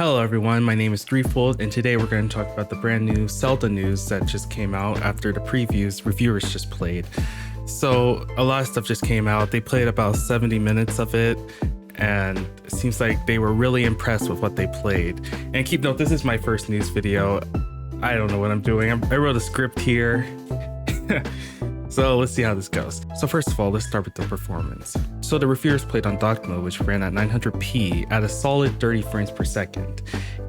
Hello everyone, my name is Threefold, and today we're going to talk about the brand new Zelda news that just came out after the previews reviewers just played. So a lot of stuff just came out. They played about 70 minutes of it, and it seems like they were really impressed with what they played. And keep note, this is my first news video. I don't know what I'm doing. I wrote a script here. So let's see how this goes. So first of all, let's start with the performance. So the reviewers played on docked mode, which ran at 900p at a solid 30 frames per second.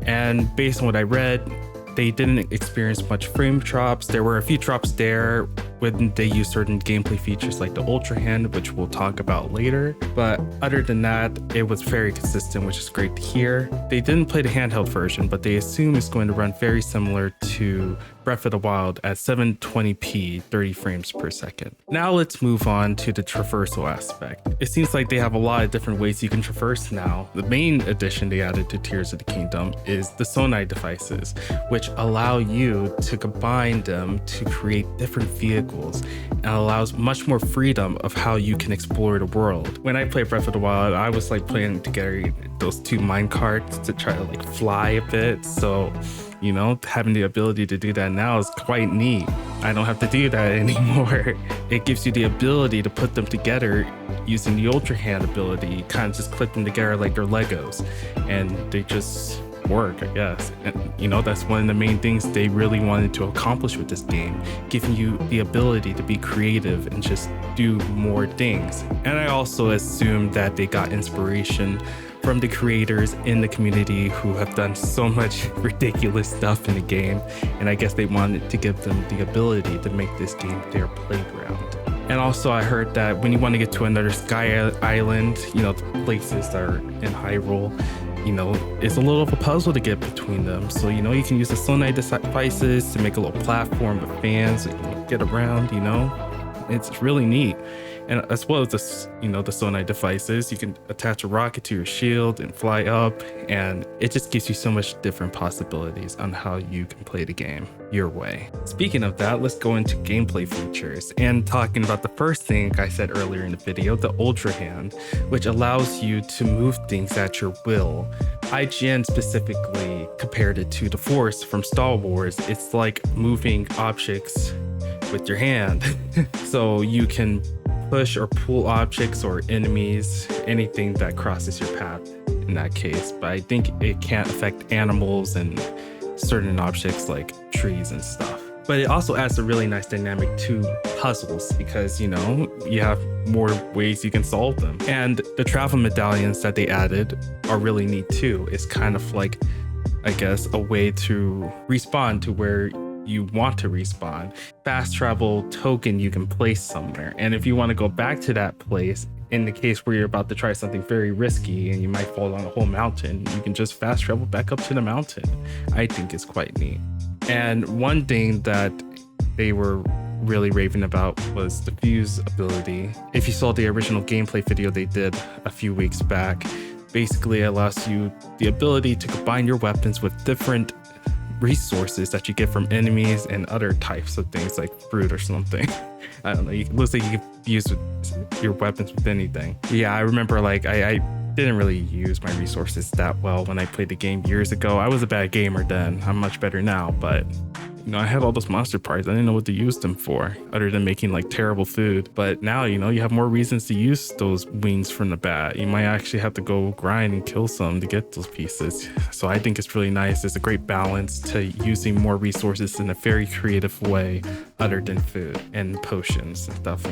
And based on what I read, they didn't experience much frame drops. There were a few drops there when they used certain gameplay features like the Ultra Hand, which we'll talk about later. But other than that, it was very consistent, which is great to hear. They didn't play the handheld version, but they assume it's going to run very similar to Breath of the Wild at 720p 30 frames per second. Now let's move on to the traversal aspect. It seems like they have a lot of different ways you can traverse now. The main addition they added to Tears of the Kingdom is the Sonai devices, which allow you to combine them to create different vehicles and allows much more freedom of how you can explore the world. When I played Breath of the Wild, I was like playing together those two mine carts to try to like fly a bit. So, you know, having the ability to do that now is quite neat. I don't have to do that anymore. It gives you the ability to put them together using the Ultra Hand ability, kind of just clip them together like they're Legos, and they just work, I guess. And you know, that's one of the main things they really wanted to accomplish with this game, giving you the ability to be creative and just do more things. And I also assume that they got inspiration from the creators in the community who have done so much ridiculous stuff in the game, and I guess they wanted to give them the ability to make this game their playground. And also I heard that when you want to get to another sky island, you know, the places that are in Hyrule, you know, it's a little of a puzzle to get between them. So, you know, you can use the Sonai devices to make a little platform with fans so you can get around, you know. It's really neat. And as well as this, you know, the Sonai devices, you can attach a rocket to your shield and fly up, and it just gives you so much different possibilities on how you can play the game your way. Speaking of that, let's go into gameplay features and talking about the first thing I said earlier in the video, the Ultra Hand, which allows you to move things at your will. IGN specifically compared it to the Force from Star Wars. It's like moving objects with your hand. So you can push or pull objects or enemies, anything that crosses your path in that case. But I think it can't affect animals and certain objects like trees and stuff. But it also adds a really nice dynamic to puzzles because, you know, you have more ways you can solve them. And the travel medallions that they added are really neat too. It's kind of like, I guess, a way to respawn to where you want to respawn. Fast travel token you can place somewhere, and if you want to go back to that place in the case where you're about to try something very risky and you might fall down a whole mountain, you can just fast travel back up to the mountain. I think it's quite neat. And one thing that they were really raving about was the fuse ability. If you saw the original gameplay video they did a few weeks back, basically it allows you the ability to combine your weapons with different resources that you get from enemies and other types of things like fruit or something. I don't know, it looks like you can use your weapons with anything. Yeah, I remember like I didn't really use my resources that well when I played the game years ago. I was a bad gamer then. I'm much better now, but you know, I had all those monster parts. I didn't know what to use them for other than making like terrible food. But now, you know, you have more reasons to use those wings from the bat. You might actually have to go grind and kill some to get those pieces. So I think it's really nice. There's a great balance to using more resources in a very creative way other than food and potions and stuff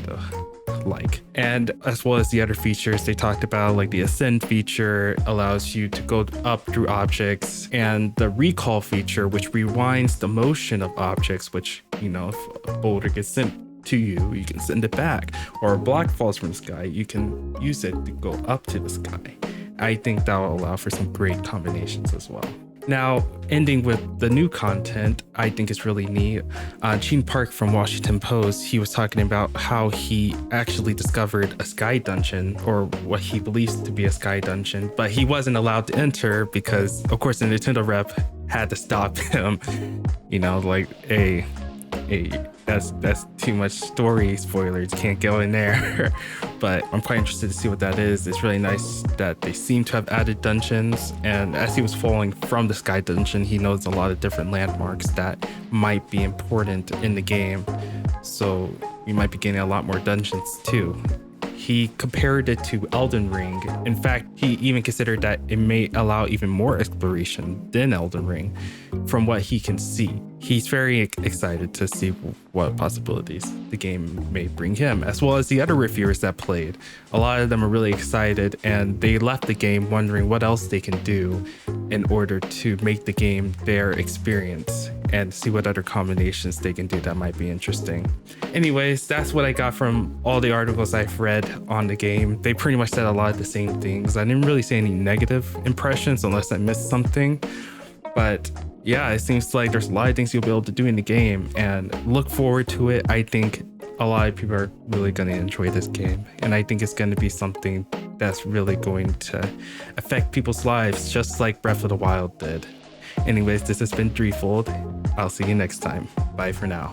like. And as well as the other features they talked about, like the ascend feature allows you to go up through objects, and the recall feature, which rewinds the motion of objects, which, you know, if a boulder gets sent to you, you can send it back, or a block falls from the sky, you can use it to go up to the sky. I think that will allow for some great combinations as well. Now, ending with the new content, I think it's really neat. Gene Park from Washington Post, he was talking about how he actually discovered a sky dungeon, or what he believes to be a sky dungeon, but he wasn't allowed to enter because, of course, the Nintendo rep had to stop him. You know, like, that's too much story spoilers, can't go in there. but I'm quite interested to see what that is. It's really nice that they seem to have added dungeons, and as he was falling from the sky dungeon, he knows a lot of different landmarks that might be important in the game. So we might be getting a lot more dungeons too. He compared it to Elden Ring. In fact, he even considered that it may allow even more exploration than Elden Ring from what he can see. He's very excited to see what possibilities the game may bring him, as well as the other reviewers that played. A lot of them are really excited, and they left the game wondering what else they can do in order to make the game their experience and see what other combinations they can do that might be interesting. Anyways, that's what I got from all the articles I've read on the game. They pretty much said a lot of the same things. I didn't really see any negative impressions unless I missed something. But yeah, it seems like there's a lot of things you'll be able to do in the game, and look forward to it. I think a lot of people are really going to enjoy this game, and I think it's going to be something that's really going to affect people's lives, just like Breath of the Wild did. Anyways, this has been Threefold. I'll see you next time. Bye for now.